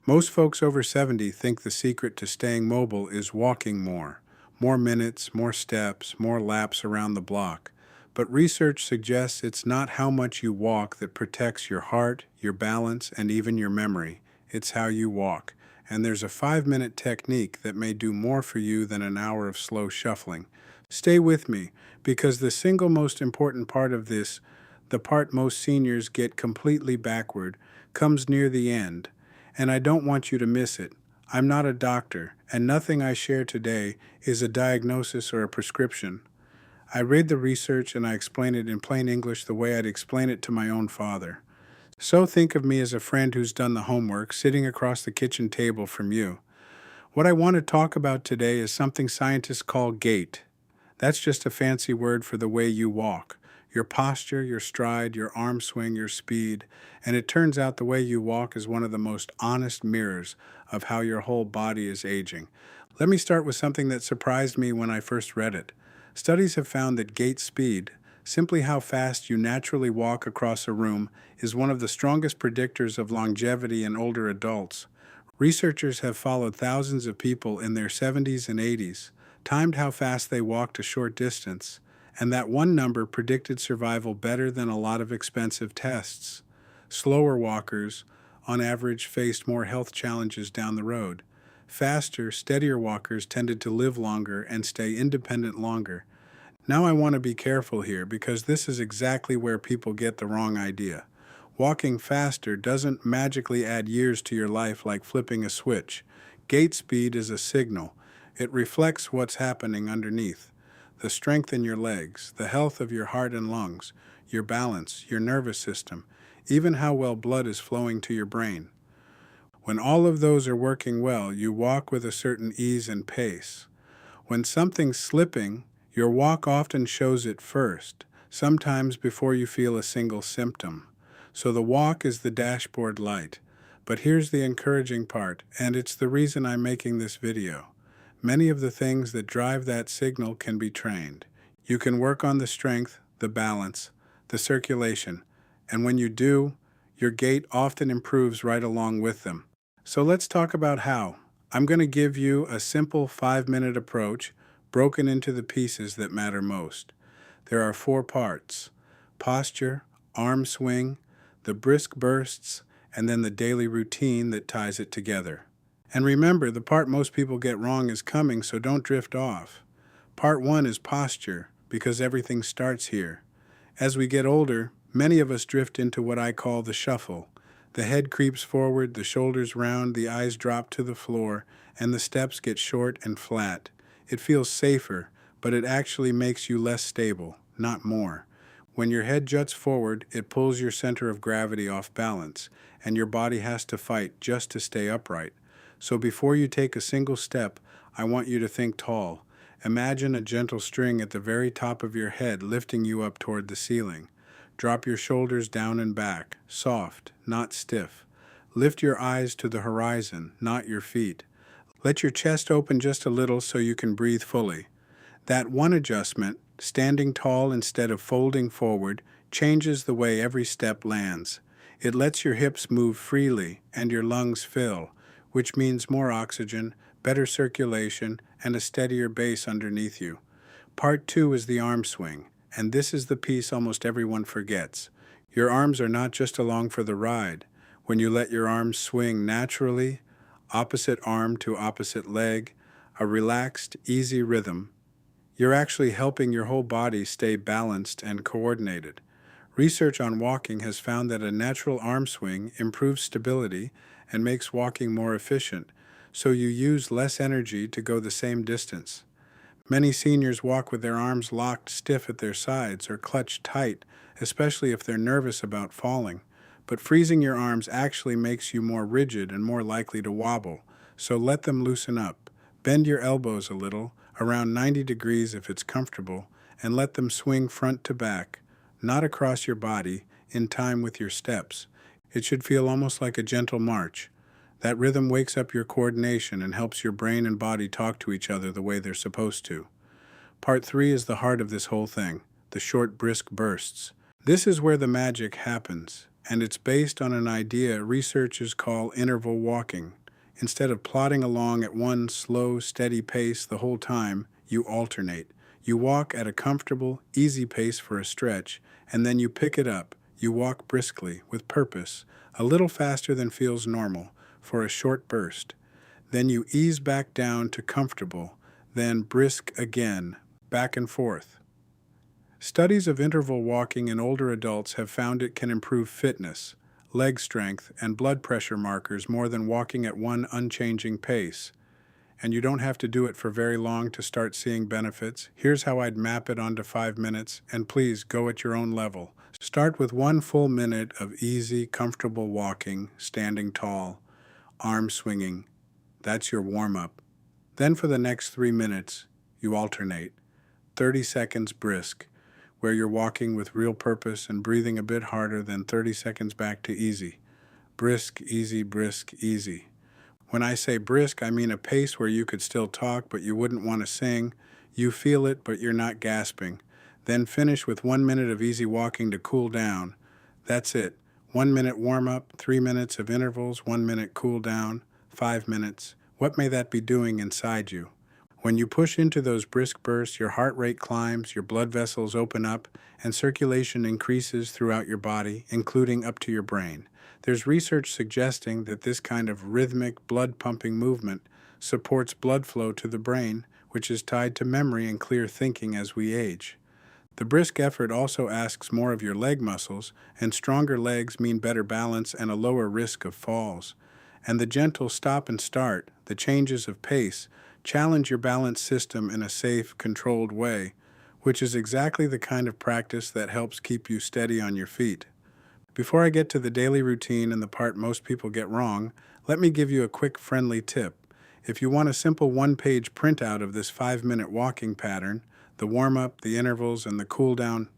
Most folks over 70 think the secret to staying mobile is walking more. More minutes, more steps, more laps around the block. But research suggests it's not how much you walk that protects your heart, your balance, and even your memory. It's how you walk. And there's a 5-minute technique that may do more for you than an hour of slow shuffling. Stay with me, because the single most important part of this, the part most seniors get completely backward, comes near the end. And I don't want you to miss it. I'm not a doctor, and nothing I share today is a diagnosis or a prescription. I read the research and I explain it in plain English the way I'd explain it to my own father. So think of me as a friend who's done the homework, sitting across the kitchen table from you. What I want to talk about today is something scientists call gait. That's just a fancy word for the way you walk. Your posture, your stride, your arm swing, your speed, and it turns out the way you walk is one of the most honest mirrors of how your whole body is aging. Let me start with something that surprised me when I first read it. Studies have found that gait speed, simply how fast you naturally walk across a room, is one of the strongest predictors of longevity in older adults. Researchers have followed thousands of people in their 70s and 80s, timed how fast they walked a short distance, and that one number predicted survival better than a lot of expensive tests. Slower walkers, on average, faced more health challenges down the road. Faster, steadier walkers tended to live longer and stay independent longer. Now I want to be careful here because this is exactly where people get the wrong idea. Walking faster doesn't magically add years to your life like flipping a switch. Gait speed is a signal. It reflects what's happening underneath. The strength in your legs, the health of your heart and lungs, your balance, your nervous system, even how well blood is flowing to your brain. When all of those are working well, you walk with a certain ease and pace. When something's slipping, your walk often shows it first, sometimes before you feel a single symptom. So the walk is the dashboard light. But here's the encouraging part, and it's the reason I'm making this video. Many of the things that drive that signal can be trained. You can work on the strength, the balance, the circulation, and when you do, your gait often improves right along with them. So let's talk about how. I'm going to give you a simple 5-minute approach broken into the pieces that matter most. There are 4 parts: posture, arm swing, the brisk bursts, and then the daily routine that ties it together. And remember, the part most people get wrong is coming, so don't drift off. Part 1 is posture, because everything starts here. As we get older, many of us drift into what I call the shuffle. The head creeps forward, the shoulders round, the eyes drop to the floor, and the steps get short and flat. It feels safer, but it actually makes you less stable, not more. When your head juts forward, it pulls your center of gravity off balance, and your body has to fight just to stay upright. So before you take a single step, I want you to think tall. Imagine a gentle string at the very top of your head lifting you up toward the ceiling. Drop your shoulders down and back, soft, not stiff. Lift your eyes to the horizon, not your feet. Let your chest open just a little so you can breathe fully. That one adjustment, standing tall instead of folding forward, changes the way every step lands. It lets your hips move freely and your lungs fill, which means more oxygen, better circulation, and a steadier base underneath you. Part 2 is the arm swing, and this is the piece almost everyone forgets. Your arms are not just along for the ride. When you let your arms swing naturally, opposite arm to opposite leg, a relaxed, easy rhythm, you're actually helping your whole body stay balanced and coordinated. Research on walking has found that a natural arm swing improves stability and makes walking more efficient, so you use less energy to go the same distance. Many seniors walk with their arms locked stiff at their sides or clutched tight, especially if they're nervous about falling. But freezing your arms actually makes you more rigid and more likely to wobble, so let them loosen up. Bend your elbows a little, around 90 degrees if it's comfortable, and let them swing front to back, not across your body, in time with your steps. It should feel almost like a gentle march. That rhythm wakes up your coordination and helps your brain and body talk to each other the way they're supposed to. Part 3 is the heart of this whole thing, the short, brisk bursts. This is where the magic happens. and it's based on an idea researchers call interval walking. Instead of plodding along at one slow, steady pace the whole time, you alternate. You walk at a comfortable, easy pace for a stretch, and then you pick it up. You walk briskly, with purpose, a little faster than feels normal, for a short burst. Then you ease back down to comfortable, then brisk again, back and forth. Studies of interval walking in older adults have found it can improve fitness, leg strength, and blood pressure markers more than walking at one unchanging pace. And you don't have to do it for very long to start seeing benefits. Here's how I'd map it onto 5 minutes, and please go at your own level. Start with 1 full minute of easy, comfortable walking, standing tall, arm swinging. That's your warm-up. Then for the next 3 minutes, you alternate. 30 seconds brisk, where you're walking with real purpose and breathing a bit harder, then 30 seconds back to easy. Brisk, easy, brisk, easy. When I say brisk, I mean a pace where you could still talk, but you wouldn't want to sing. You feel it, but you're not gasping. Then finish with 1 minute of easy walking to cool down. That's it. 1 minute warm-up, 3 minutes of intervals, 1 minute cool down, 5 minutes. What may that be doing inside you? When you push into those brisk bursts, your heart rate climbs, your blood vessels open up, and circulation increases throughout your body, including up to your brain. There's research suggesting that this kind of rhythmic, blood-pumping movement supports blood flow to the brain, which is tied to memory and clear thinking as we age. The brisk effort also asks more of your leg muscles, and stronger legs mean better balance and a lower risk of falls. And the gentle stop and start, the changes of pace, challenge your balance system in a safe, controlled way, which is exactly the kind of practice that helps keep you steady on your feet. Before I get to the daily routine and the part most people get wrong, let me give you a quick friendly tip. If you want a simple one-page printout of this 5-minute walking pattern, the warm-up, the intervals, and the cool-down,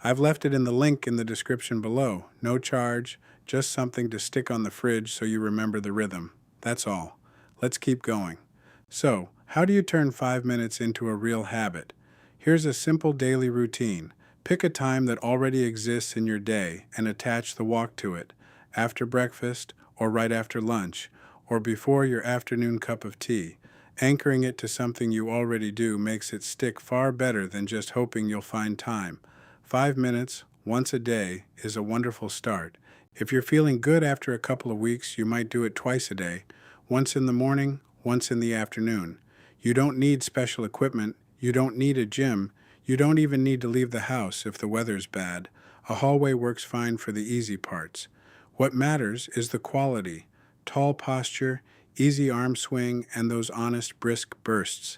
I've left it in the link in the description below. No charge, just something to stick on the fridge so you remember the rhythm. That's all. Let's keep going. So, how do you turn 5 minutes into a real habit? Here's a simple daily routine. Pick a time that already exists in your day and attach the walk to it, after breakfast or right after lunch, or before your afternoon cup of tea. Anchoring it to something you already do makes it stick far better than just hoping you'll find time. 5 minutes, once a day, is a wonderful start. If you're feeling good after a couple of weeks, you might do it twice a day, once in the morning, once in the afternoon. You don't need special equipment, you don't need a gym, you don't even need to leave the house if the weather's bad. A hallway works fine for the easy parts. What matters is the quality, tall posture, easy arm swing, and those honest, brisk bursts.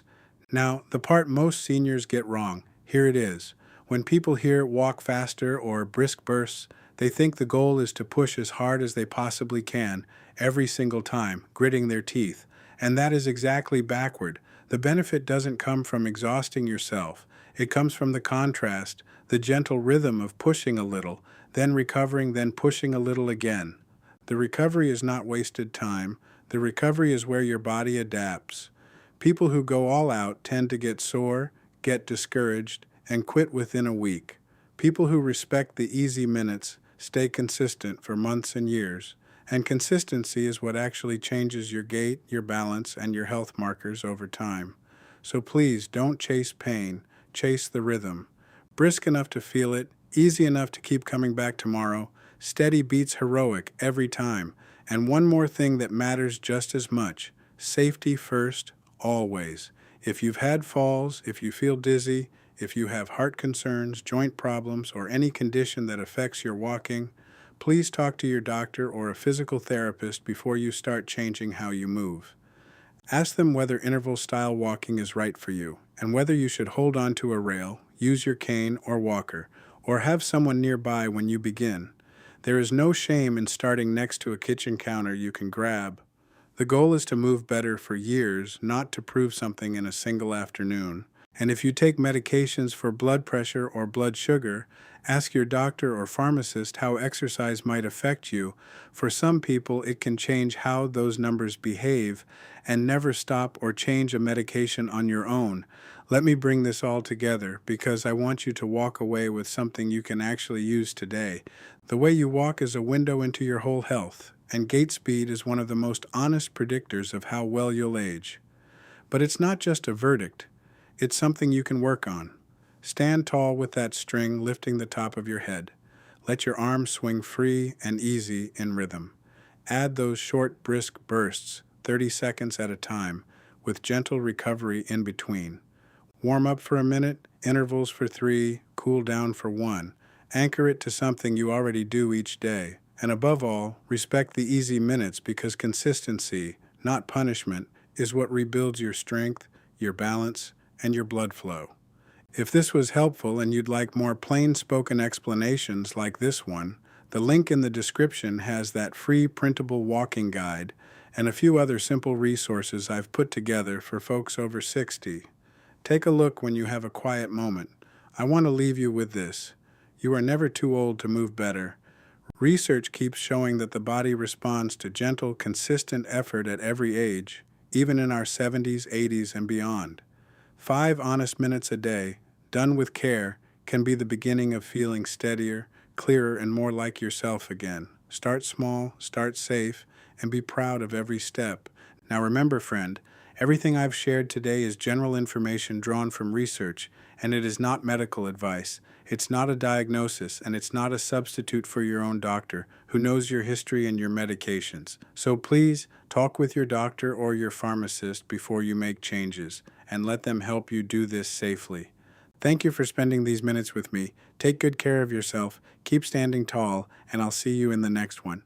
Now, the part most seniors get wrong, here it is. When people hear walk faster or brisk bursts, they think the goal is to push as hard as they possibly can, every single time, gritting their teeth. And that is exactly backward. The benefit doesn't come from exhausting yourself. It comes from the contrast, the gentle rhythm of pushing a little, then recovering, then pushing a little again. The recovery is not wasted time. The recovery is where your body adapts. People who go all out tend to get sore, get discouraged, and quit within a week. People who respect the easy minutes stay consistent for months and years. And consistency is what actually changes your gait, your balance, and your health markers over time. So please don't chase pain, chase the rhythm. Brisk enough to feel it, easy enough to keep coming back tomorrow, steady beats heroic every time. And one more thing that matters just as much, safety first, always. If you've had falls, if you feel dizzy, if you have heart concerns, joint problems, or any condition that affects your walking, please talk to your doctor or a physical therapist before you start changing how you move. Ask them whether interval-style walking is right for you, and whether you should hold on to a rail, use your cane or walker, or have someone nearby when you begin. There is no shame in starting next to a kitchen counter you can grab. The goal is to move better for years, not to prove something in a single afternoon. And if you take medications for blood pressure or blood sugar, ask your doctor or pharmacist how exercise might affect you. For some people, it can change how those numbers behave, and never stop or change a medication on your own. Let me bring this all together because I want you to walk away with something you can actually use today. The way you walk is a window into your whole health, and gait speed is one of the most honest predictors of how well you'll age. But it's not just a verdict. It's something you can work on. Stand tall with that string lifting the top of your head. Let your arms swing free and easy in rhythm. Add those short, brisk bursts, 30 seconds at a time, with gentle recovery in between. Warm up for a minute, intervals for 3, cool down for 1. Anchor it to something you already do each day. And above all, respect the easy minutes because consistency, not punishment, is what rebuilds your strength, your balance, and your blood flow. If this was helpful and you'd like more plain-spoken explanations like this one, the link in the description has that free printable walking guide and a few other simple resources I've put together for folks over 60. Take a look when you have a quiet moment. I want to leave you with this. You are never too old to move better. Research keeps showing that the body responds to gentle, consistent effort at every age, even in our 70s, 80s, and beyond. 5 honest minutes a day, done with care, can be the beginning of feeling steadier, clearer, and more like yourself again. Start small, start safe, and be proud of every step. Now remember, friend, everything I've shared today is general information drawn from research, and it is not medical advice. It's not a diagnosis, and it's not a substitute for your own doctor, who knows your history and your medications. So please, talk with your doctor or your pharmacist before you make changes, and let them help you do this safely. Thank you for spending these minutes with me. Take good care of yourself, keep standing tall, and I'll see you in the next one.